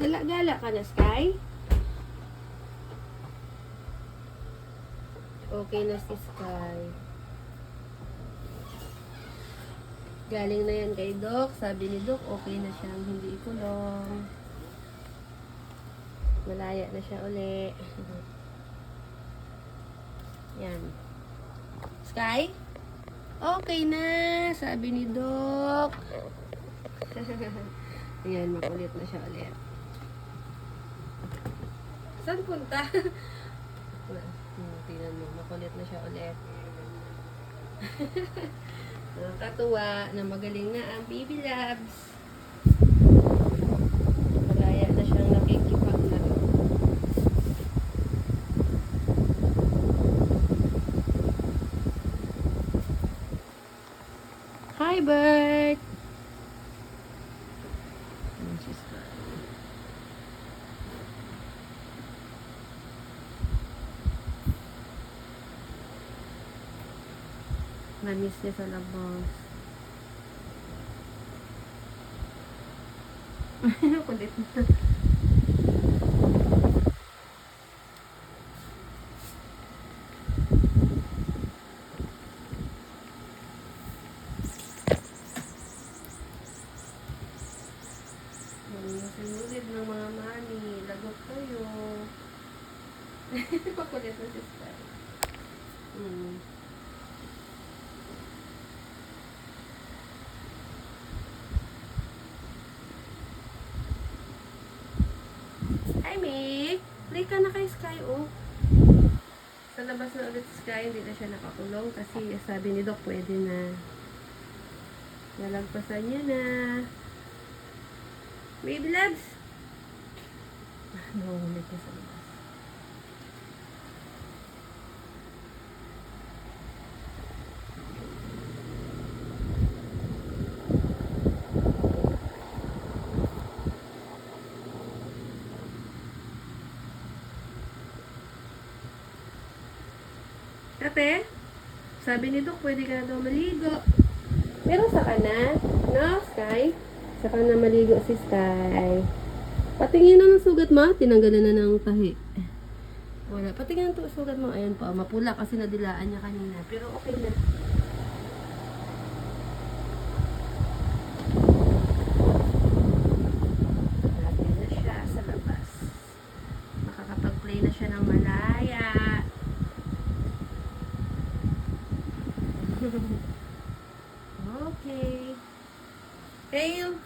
Gala-gala ka na, Sky? Okay na si Sky. Galing na yan kay Doc. Sabi ni Doc, okay na siyang hindi ikulong. Malaya na siya uli. Yan. Sky? Okay na, sabi ni Doc. Ayan, makulit na siya ulit. Saan punta? Tingnan mo, makulit na siya ulit. Nakakatuwa na magaling na ang baby labs. Malaya na siyang nakikipaglaro. Hi, Bert! Namiss niya sa labas. Kulit na. Sinulid ng mga mami. Lagot kayo. Pakulit na si Sky. Hi, Mick. Play ka na kay Sky, oh. Sa labas na ulit si Sky, hindi na siya nakakulong kasi sabi ni Doc, pwede na. Nalagpasan niya na. Baby loves. Nahulit niya sa labas. Ate, sabi ni Doc, pwede ka na daw maligo. Pero saka na, no, Sky? Saka na maligo si Sky. Patingin na ng sugat mo, tinanggalan na ng tahi. Wala, patingin na sugat mo. Ayan pa, mapula kasi nadilaan niya kanina. Pero okay na. Happy na siya sa labas. Makakapag-play na siya ng malaya. Okay. Hail!